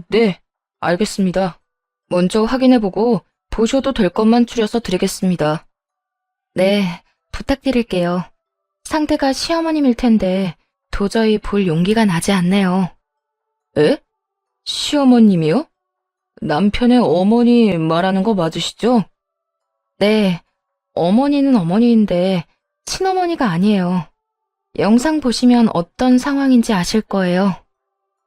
네, 알겠습니다. 먼저 확인해보고 보셔도 될 것만 추려서 드리겠습니다. 네, 부탁드릴게요. 상대가 시어머님일 텐데 도저히 볼 용기가 나지 않네요. 에? 시어머님이요? 남편의 어머니 말하는 거 맞으시죠? 네, 어머니는 어머니인데 친어머니가 아니에요. 영상 보시면 어떤 상황인지 아실 거예요.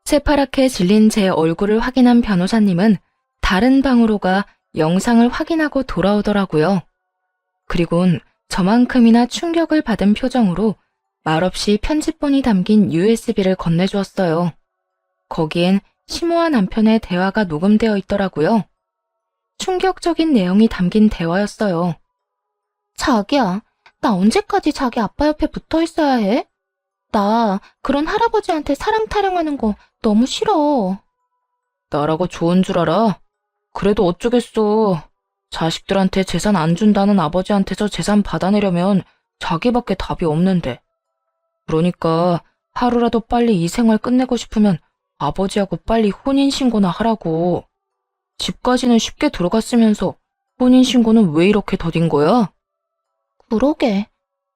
새파랗게 질린 제 얼굴을 확인한 변호사님은 다른 방으로 가 영상을 확인하고 돌아오더라고요. 그리곤 저만큼이나 충격을 받은 표정으로 말없이 편집본이 담긴 USB를 건네주었어요. 거기엔 시모와 남편의 대화가 녹음되어 있더라고요. 충격적인 내용이 담긴 대화였어요. 자기야, 나 언제까지 자기 아빠 옆에 붙어 있어야 해? 나 그런 할아버지한테 사랑 타령하는 거 너무 싫어. 나라고 좋은 줄 알아? 그래도 어쩌겠어. 자식들한테 재산 안 준다는 아버지한테서 재산 받아내려면 자기밖에 답이 없는데. 그러니까 하루라도 빨리 이 생활 끝내고 싶으면 아버지하고 빨리 혼인신고나 하라고. 집까지는 쉽게 들어갔으면서 혼인신고는 왜 이렇게 더딘 거야? 그러게.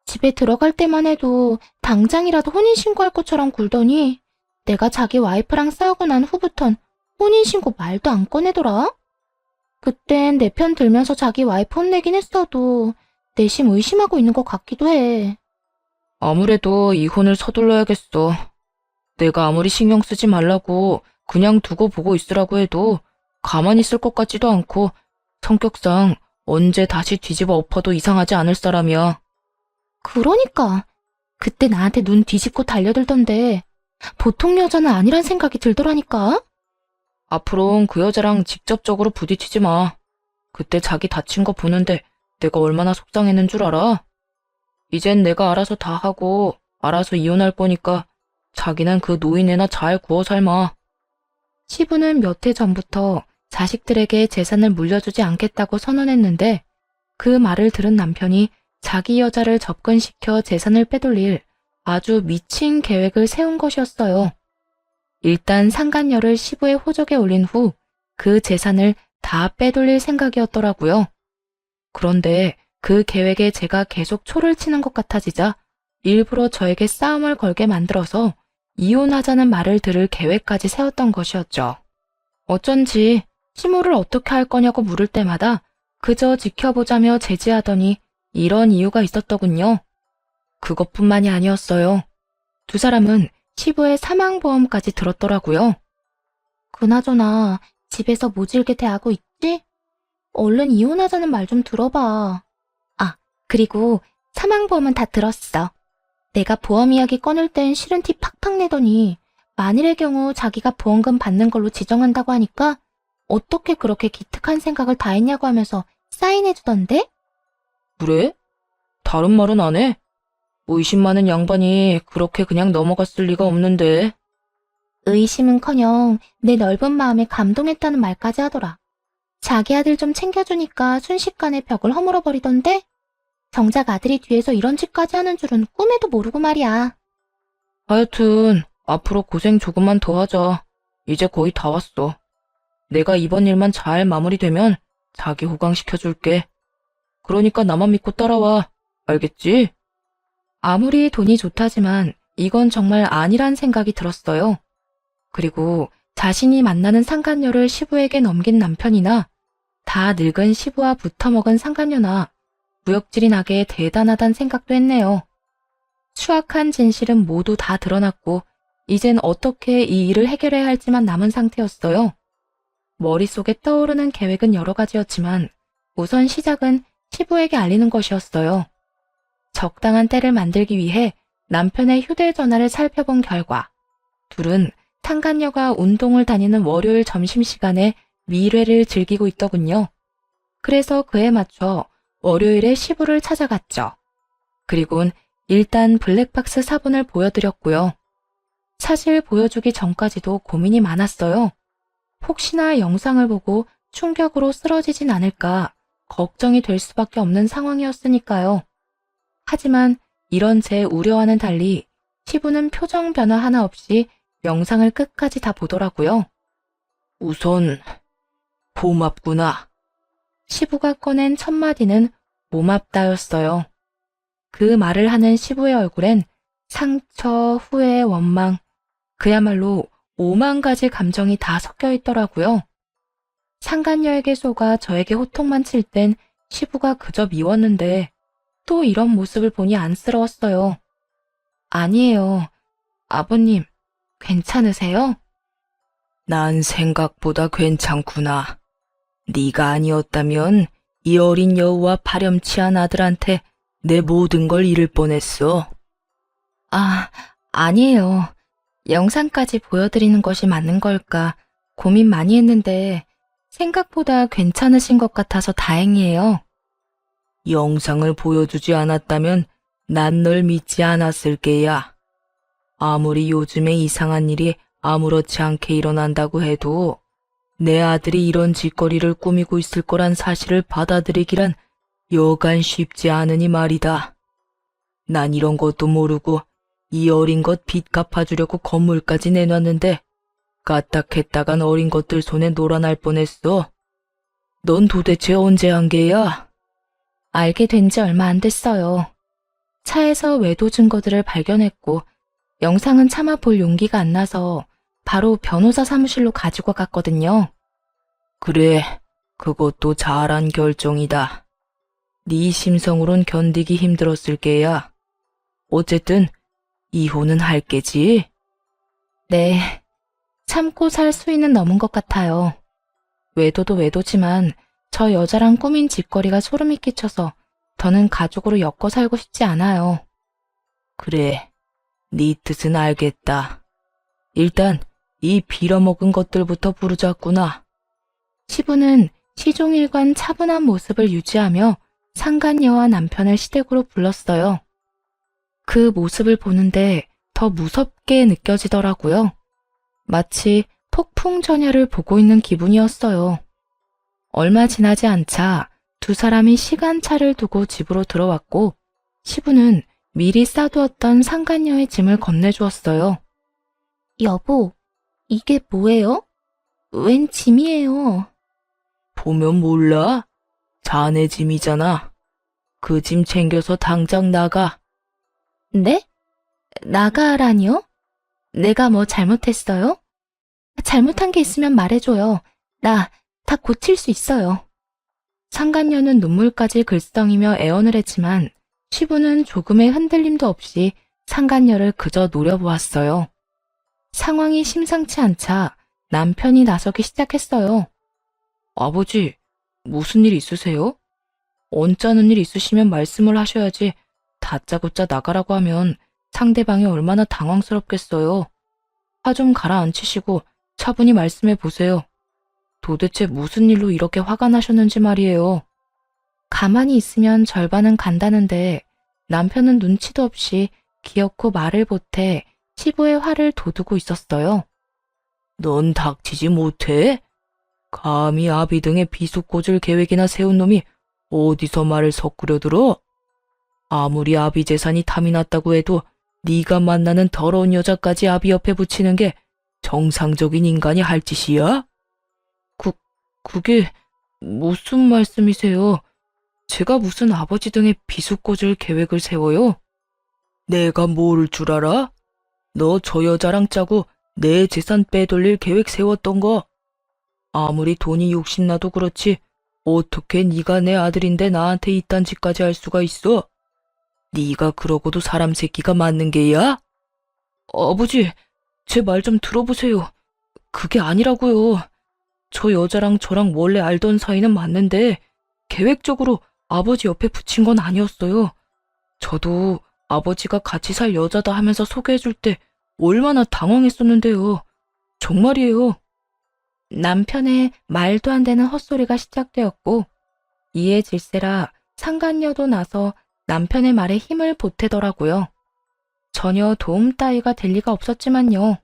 집에 들어갈 때만 해도 당장이라도 혼인신고할 것처럼 굴더니 내가 자기 와이프랑 싸우고 난 후부턴 혼인신고 말도 안 꺼내더라. 그땐 내 편 들면서 자기 와이프 혼내긴 했어도 내심 의심하고 있는 것 같기도 해. 아무래도 이혼을 서둘러야겠어. 내가 아무리 신경 쓰지 말라고 그냥 두고 보고 있으라고 해도 가만히 있을 것 같지도 않고 성격상 언제 다시 뒤집어 엎어도 이상하지 않을 사람이야. 그러니까 그때 나한테 눈 뒤집고 달려들던데 보통 여자는 아니란 생각이 들더라니까. 앞으로는 그 여자랑 직접적으로 부딪히지 마. 그때 자기 다친 거 보는데 내가 얼마나 속상했는 줄 알아? 이젠 내가 알아서 다 하고 알아서 이혼할 거니까 자기는 그 노인네나 잘 구워 삶아. 시부는 몇 해 전부터 자식들에게 재산을 물려주지 않겠다고 선언했는데 그 말을 들은 남편이 자기 여자를 접근시켜 재산을 빼돌릴 아주 미친 계획을 세운 것이었어요. 일단 상간녀를 시부의 호적에 올린 후 그 재산을 다 빼돌릴 생각이었더라고요. 그런데 그 계획에 제가 계속 초를 치는 것 같아지자 일부러 저에게 싸움을 걸게 만들어서 이혼하자는 말을 들을 계획까지 세웠던 것이었죠. 어쩐지 시모를 어떻게 할 거냐고 물을 때마다 그저 지켜보자며 제지하더니 이런 이유가 있었더군요. 그것뿐만이 아니었어요. 두 사람은 시부의 사망보험까지 들었더라고요. 그나저나 집에서 모질게 대하고 있지? 얼른 이혼하자는 말 좀 들어봐. 아, 그리고 사망보험은 다 들었어. 내가 보험 이야기 꺼낼 땐 싫은 티 팍팍 내더니 만일의 경우 자기가 보험금 받는 걸로 지정한다고 하니까 어떻게 그렇게 기특한 생각을 다 했냐고 하면서 사인해주던데? 그래? 다른 말은 안 해? 의심 많은 양반이 그렇게 그냥 넘어갔을 리가 없는데. 의심은커녕 내 넓은 마음에 감동했다는 말까지 하더라. 자기 아들 좀 챙겨주니까 순식간에 벽을 허물어버리던데? 정작 아들이 뒤에서 이런 짓까지 하는 줄은 꿈에도 모르고 말이야. 하여튼 앞으로 고생 조금만 더 하자. 이제 거의 다 왔어. 내가 이번 일만 잘 마무리되면 자기 호강시켜줄게. 그러니까 나만 믿고 따라와. 알겠지? 아무리 돈이 좋다지만 이건 정말 아니란 생각이 들었어요. 그리고 자신이 만나는 상간녀를 시부에게 넘긴 남편이나 다 늙은 시부와 붙어먹은 상간녀나 무역질이 나게 대단하단 생각도 했네요. 추악한 진실은 모두 다 드러났고 이젠 어떻게 이 일을 해결해야 할지만 남은 상태였어요. 머릿속에 떠오르는 계획은 여러 가지였지만 우선 시작은 시부에게 알리는 것이었어요. 적당한 때를 만들기 위해 남편의 휴대전화를 살펴본 결과 둘은 상간녀가 운동을 다니는 월요일 점심시간에 미래를 즐기고 있더군요. 그래서 그에 맞춰 월요일에 시부를 찾아갔죠. 그리곤 일단 블랙박스 사본을 보여드렸고요. 사실 보여주기 전까지도 고민이 많았어요. 혹시나 영상을 보고 충격으로 쓰러지진 않을까 걱정이 될 수밖에 없는 상황이었으니까요. 하지만 이런 제 우려와는 달리 시부는 표정 변화 하나 없이 영상을 끝까지 다 보더라고요. 우선 고맙구나. 시부가 꺼낸 첫 마디는 고맙다였어요. 그 말을 하는 시부의 얼굴엔 상처, 후회, 원망, 그야말로 5만 가지 감정이 다 섞여 있더라고요. 상간녀에게 속아 저에게 호통만 칠 땐 시부가 그저 미웠는데 또 이런 모습을 보니 안쓰러웠어요. 아니에요. 아버님, 괜찮으세요? 난 생각보다 괜찮구나. 네가 아니었다면 이 어린 여우와 파렴치한 아들한테 내 모든 걸 잃을 뻔했어. 아, 아니에요. 영상까지 보여드리는 것이 맞는 걸까 고민 많이 했는데 생각보다 괜찮으신 것 같아서 다행이에요. 영상을 보여주지 않았다면 난 널 믿지 않았을 게야. 아무리 요즘에 이상한 일이 아무렇지 않게 일어난다고 해도 내 아들이 이런 짓거리를 꾸미고 있을 거란 사실을 받아들이기란 여간 쉽지 않으니 말이다. 난 이런 것도 모르고 이 어린 것 빚 갚아주려고 건물까지 내놨는데 까딱했다간 어린 것들 손에 놀아날 뻔했어. 넌 도대체 언제 한 게야? 알게 된 지 얼마 안 됐어요. 차에서 외도 증거들을 발견했고 영상은 차마 볼 용기가 안 나서 바로 변호사 사무실로 가지고 갔거든요. 그래, 그것도 잘한 결정이다. 네 심성으론 견디기 힘들었을 게야. 어쨌든 이혼은 할 게지? 네, 참고 살 수위는 넘은 것 같아요. 외도도 외도지만 저 여자랑 꾸민 짓거리가 소름이 끼쳐서 더는 가족으로 엮어 살고 싶지 않아요. 그래, 네 뜻은 알겠다. 일단 이 빌어먹은 것들부터 부르자꾸나. 시부는 시종일관 차분한 모습을 유지하며 상간녀와 남편을 시댁으로 불렀어요. 그 모습을 보는데 더 무섭게 느껴지더라고요. 마치 폭풍 전야를 보고 있는 기분이었어요. 얼마 지나지 않자 두 사람이 시간차를 두고 집으로 들어왔고 시부는 미리 싸두었던 상간녀의 짐을 건네주었어요. 여보, 이게 뭐예요? 웬 짐이에요? 보면 몰라? 자네 짐이잖아. 그 짐 챙겨서 당장 나가. 네? 나가라니요? 내가 뭐 잘못했어요? 잘못한 게 있으면 말해줘요. 나 다 고칠 수 있어요. 상간녀는 눈물까지 글썽이며 애원을 했지만 시부는 조금의 흔들림도 없이 상간녀를 그저 노려보았어요. 상황이 심상치 않자 남편이 나서기 시작했어요. 아버지, 무슨 일 있으세요? 언짢은 일 있으시면 말씀을 하셔야지 다짜고짜 나가라고 하면 상대방이 얼마나 당황스럽겠어요. 화 좀 가라앉히시고 차분히 말씀해 보세요. 도대체 무슨 일로 이렇게 화가 나셨는지 말이에요. 가만히 있으면 절반은 간다는데 남편은 눈치도 없이 기어코 말을 보태 시부의 화를 돋우고 있었어요. 넌 닥치지 못해? 감히 아비 등의 비속 꽂을 계획이나 세운 놈이 어디서 말을 섞으려 들어? 아무리 아비 재산이 탐이 났다고 해도 네가 만나는 더러운 여자까지 아비 옆에 붙이는 게 정상적인 인간이 할 짓이야? 그게 무슨 말씀이세요? 제가 무슨 아버지 등의 비속 꽂을 계획을 세워요? 내가 모를 줄 알아? 너 저 여자랑 짜고 내 재산 빼돌릴 계획 세웠던 거. 아무리 돈이 욕심나도 그렇지 어떻게 네가 내 아들인데 나한테 이딴 짓까지 할 수가 있어? 네가 그러고도 사람 새끼가 맞는 게야? 아버지, 제 말 좀 들어보세요. 그게 아니라고요. 저 여자랑 저랑 원래 알던 사이는 맞는데 계획적으로 아버지 옆에 붙인 건 아니었어요. 저도 아버지가 같이 살 여자다 하면서 소개해줄 때 얼마나 당황했었는데요. 정말이에요. 남편의 말도 안 되는 헛소리가 시작되었고 이에 질세라 상간녀도 나서 남편의 말에 힘을 보태더라고요. 전혀 도움 따위가 될 리가 없었지만요.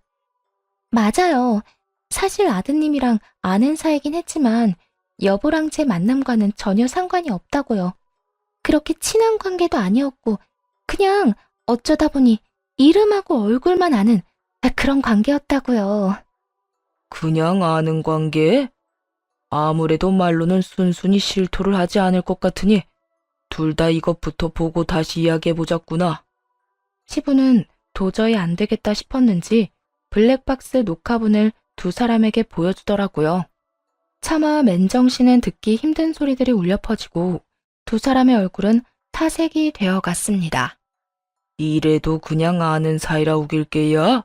맞아요. 사실 아드님이랑 아는 사이긴 했지만 여보랑 제 만남과는 전혀 상관이 없다고요. 그렇게 친한 관계도 아니었고 그냥 어쩌다 보니 이름하고 얼굴만 아는 그런 관계였다고요. 그냥 아는 관계? 아무래도 말로는 순순히 실토를 하지 않을 것 같으니 둘 다 이것부터 보고 다시 이야기해보자꾸나. 시부는 도저히 안 되겠다 싶었는지 블랙박스 녹화본을 두 사람에게 보여주더라고요. 차마 맨정신은 듣기 힘든 소리들이 울려 퍼지고 두 사람의 얼굴은 타색이 되어 갔습니다. 이래도 그냥 아는 사이라 우길 게야?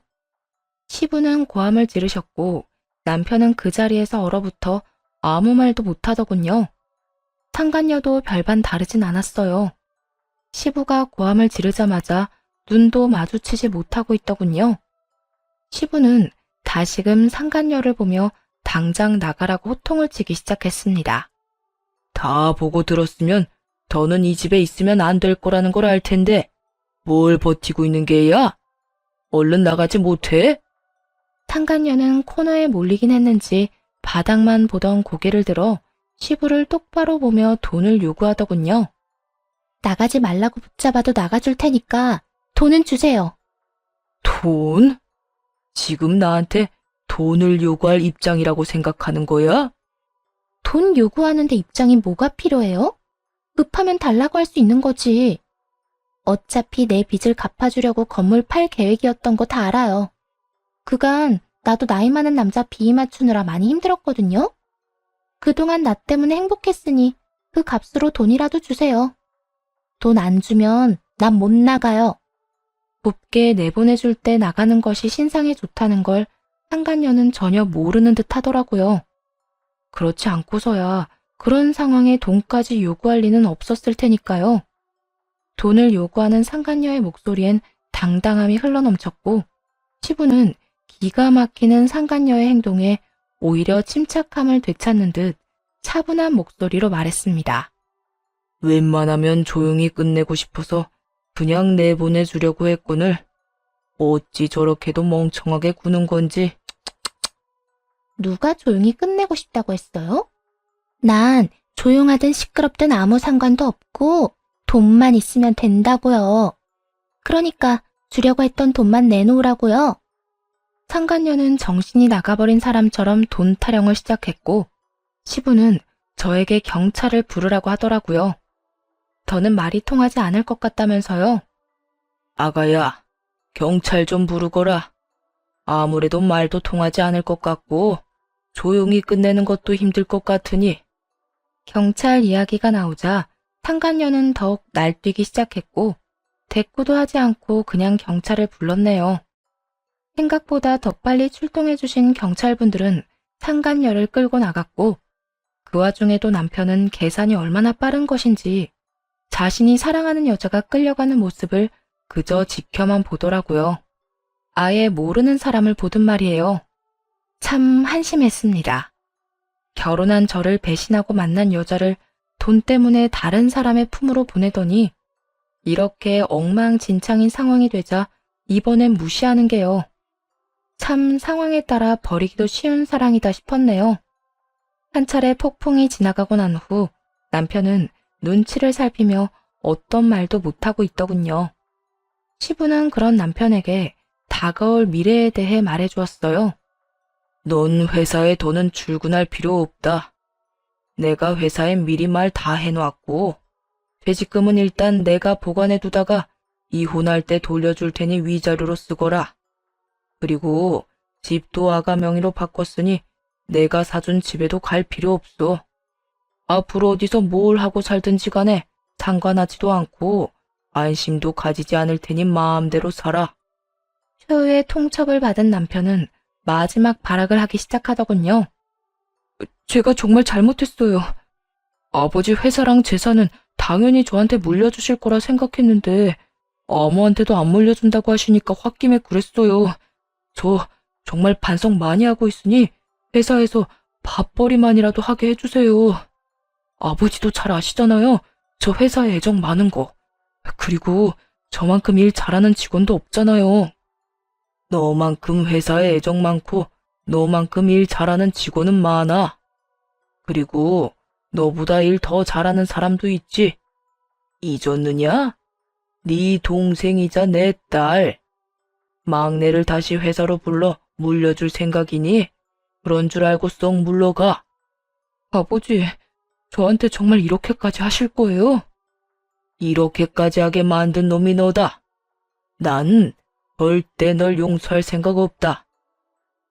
시부는 고함을 지르셨고 남편은 그 자리에서 얼어붙어 아무 말도 못하더군요. 상간녀도 별반 다르진 않았어요. 시부가 고함을 지르자마자 눈도 마주치지 못하고 있더군요. 시부는 다시금 상간녀를 보며 당장 나가라고 호통을 치기 시작했습니다. 다 보고 들었으면 더는 이 집에 있으면 안 될 거라는 걸 알 텐데 뭘 버티고 있는 게야? 얼른 나가지 못해? 상간녀는 코너에 몰리긴 했는지 바닥만 보던 고개를 들어 시부를 똑바로 보며 돈을 요구하더군요. 나가지 말라고 붙잡아도 나가줄 테니까 돈은 주세요. 돈? 지금 나한테 돈을 요구할 입장이라고 생각하는 거야? 돈 요구하는데 입장이 뭐가 필요해요? 급하면 달라고 할 수 있는 거지. 어차피 내 빚을 갚아주려고 건물 팔 계획이었던 거 다 알아요. 그간 나도 나이 많은 남자 비위 맞추느라 많이 힘들었거든요. 그동안 나 때문에 행복했으니 그 값으로 돈이라도 주세요. 돈 안 주면 난 못 나가요. 곱게 내보내줄 때 나가는 것이 신상에 좋다는 걸 상간녀는 전혀 모르는 듯 하더라고요. 그렇지 않고서야 그런 상황에 돈까지 요구할 리는 없었을 테니까요. 돈을 요구하는 상간녀의 목소리엔 당당함이 흘러넘쳤고 시부는 기가 막히는 상간녀의 행동에 오히려 침착함을 되찾는 듯 차분한 목소리로 말했습니다. 웬만하면 조용히 끝내고 싶어서 그냥 내보내주려고 했거늘 어찌 저렇게도 멍청하게 구는 건지. 누가 조용히 끝내고 싶다고 했어요? 난 조용하든 시끄럽든 아무 상관도 없고 돈만 있으면 된다고요. 그러니까 주려고 했던 돈만 내놓으라고요. 상간녀는 정신이 나가버린 사람처럼 돈 타령을 시작했고 시부는 저에게 경찰을 부르라고 하더라고요. 더는 말이 통하지 않을 것 같다면서요. 아가야, 경찰 좀 부르거라. 아무래도 말도 통하지 않을 것 같고 조용히 끝내는 것도 힘들 것 같으니. 경찰 이야기가 나오자 상간녀는 더욱 날뛰기 시작했고 대꾸도 하지 않고 그냥 경찰을 불렀네요. 생각보다 더 빨리 출동해주신 경찰분들은 상간녀를 끌고 나갔고 그 와중에도 남편은 계산이 얼마나 빠른 것인지 자신이 사랑하는 여자가 끌려가는 모습을 그저 지켜만 보더라고요. 아예 모르는 사람을 보든 말이에요. 참 한심했습니다. 결혼한 저를 배신하고 만난 여자를 돈 때문에 다른 사람의 품으로 보내더니 이렇게 엉망진창인 상황이 되자 이번엔 무시하는 게요. 참 상황에 따라 버리기도 쉬운 사랑이다 싶었네요. 한 차례 폭풍이 지나가고 난 후 남편은 눈치를 살피며 어떤 말도 못하고 있더군요. 시부는 그런 남편에게 다가올 미래에 대해 말해주었어요. 넌 회사에 더는 출근할 필요 없다. 내가 회사에 미리 말 다 해놓았고 퇴직금은 일단 내가 보관해두다가 이혼할 때 돌려줄 테니 위자료로 쓰거라. 그리고 집도 아가 명의로 바꿨으니 내가 사준 집에도 갈 필요 없어. 앞으로 어디서 뭘 하고 살든지 간에 상관하지도 않고 안심도 가지지 않을 테니 마음대로 살아. 최후의 통첩을 받은 남편은 마지막 발악을 하기 시작하더군요. 제가 정말 잘못했어요. 아버지 회사랑 재산은 당연히 저한테 물려주실 거라 생각했는데 아무한테도 안 물려준다고 하시니까 홧김에 그랬어요. 저 정말 반성 많이 하고 있으니 회사에서 밥벌이만이라도 하게 해주세요. 아버지도 잘 아시잖아요. 저 회사에 애정 많은 거. 그리고 저만큼 일 잘하는 직원도 없잖아요. 너만큼 회사에 애정 많고 너만큼 일 잘하는 직원은 많아. 그리고 너보다 일 더 잘하는 사람도 있지. 잊었느냐? 네 동생이자 내 딸. 막내를 다시 회사로 불러 물려줄 생각이니 그런 줄 알고 쏙 물러가. 아버지, 저한테 정말 이렇게까지 하실 거예요? 이렇게까지 하게 만든 놈이 너다. 난 절대 널 용서할 생각 없다.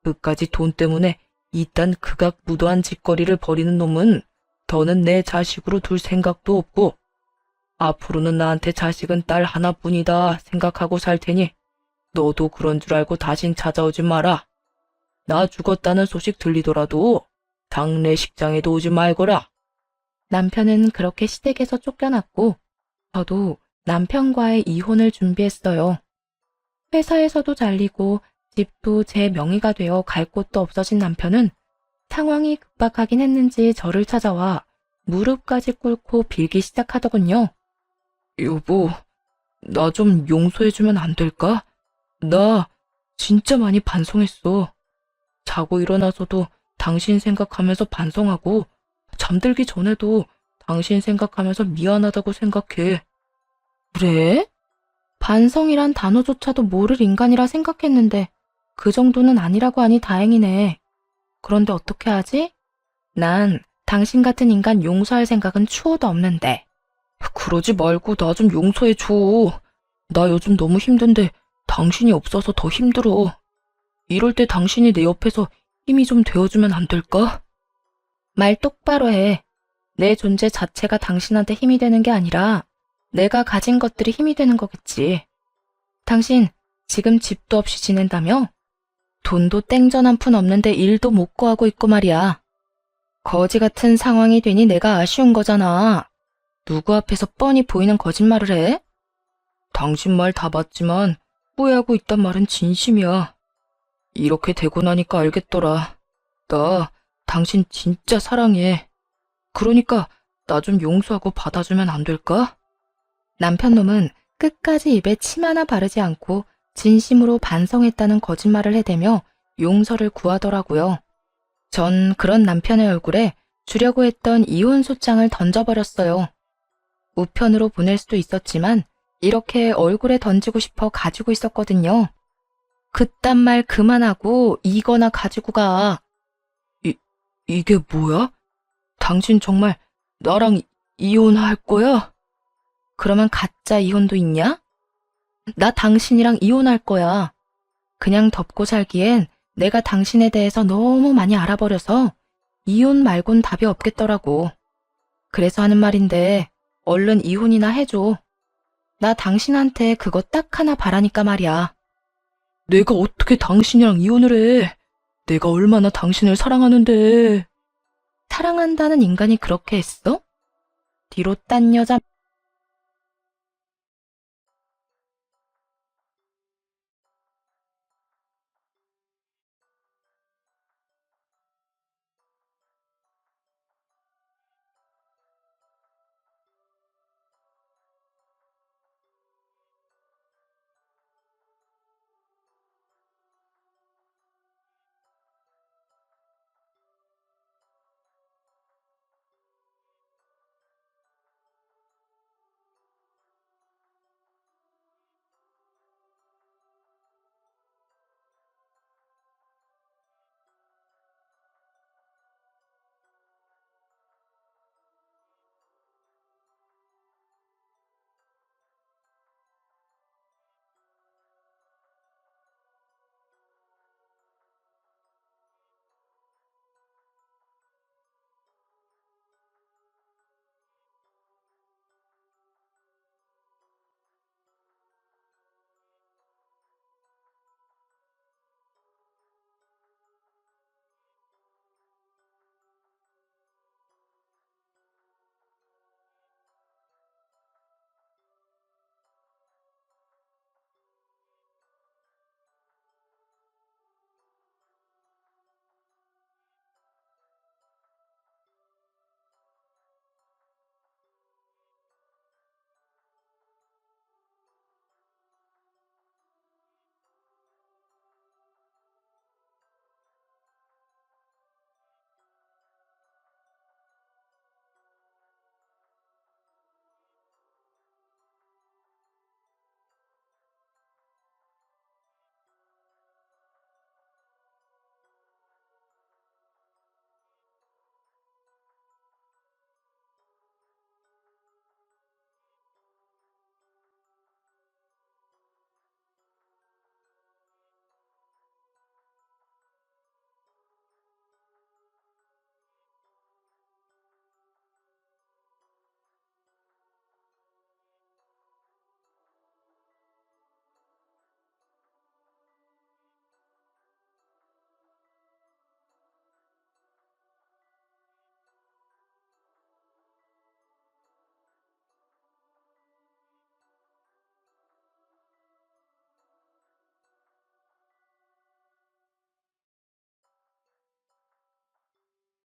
그까지 돈 때문에 이딴 극악무도한 짓거리를 벌이는 놈은 더는 내 자식으로 둘 생각도 없고 앞으로는 나한테 자식은 딸 하나뿐이다 생각하고 살 테니 너도 그런 줄 알고 다신 찾아오지 마라. 나 죽었다는 소식 들리더라도 장례식장에도 오지 말거라. 남편은 그렇게 시댁에서 쫓겨났고 저도 남편과의 이혼을 준비했어요. 회사에서도 잘리고 집도 제 명의가 되어 갈 곳도 없어진 남편은 상황이 급박하긴 했는지 저를 찾아와 무릎까지 꿇고 빌기 시작하더군요. 여보, 나 좀 용서해주면 안 될까? 나 진짜 많이 반성했어. 자고 일어나서도 당신 생각하면서 반성하고 잠들기 전에도 당신 생각하면서 미안하다고 생각해. 그래? 반성이란 단어조차도 모를 인간이라 생각했는데 그 정도는 아니라고 하니 다행이네. 그런데 어떻게 하지? 난 당신 같은 인간 용서할 생각은 추호도 없는데. 그러지 말고 나 좀 용서해줘. 나 요즘 너무 힘든데 당신이 없어서 더 힘들어. 이럴 때 당신이 내 옆에서 힘이 좀 되어주면 안 될까? 말 똑바로 해. 내 존재 자체가 당신한테 힘이 되는 게 아니라 내가 가진 것들이 힘이 되는 거겠지. 당신 지금 집도 없이 지낸다며? 돈도 땡전 한 푼 없는데 일도 못 구하고 있고 말이야. 거지 같은 상황이 되니 내가 아쉬운 거잖아. 누구 앞에서 뻔히 보이는 거짓말을 해? 당신 말 다 맞지만 후회하고 있단 말은 진심이야. 이렇게 되고 나니까 알겠더라. 나 당신 진짜 사랑해. 그러니까 나 좀 용서하고 받아주면 안 될까? 남편놈은 끝까지 입에 침 하나 바르지 않고 진심으로 반성했다는 거짓말을 해대며 용서를 구하더라고요. 전 그런 남편의 얼굴에 주려고 했던 이혼 소장을 던져버렸어요. 우편으로 보낼 수도 있었지만 이렇게 얼굴에 던지고 싶어 가지고 있었거든요. 그딴 말 그만하고 이거나 가지고 가. 이게 뭐야? 당신 정말 나랑 이혼할 거야? 그러면 가짜 이혼도 있냐? 나 당신이랑 이혼할 거야. 그냥 덮고 살기엔 내가 당신에 대해서 너무 많이 알아버려서 이혼 말곤 답이 없겠더라고. 그래서 하는 말인데 얼른 이혼이나 해줘. 나 당신한테 그거 딱 하나 바라니까 말이야. 내가 어떻게 당신이랑 이혼을 해? 내가 얼마나 당신을 사랑하는데. 사랑한다는 인간이 그렇게 했어? 뒤로 딴 여자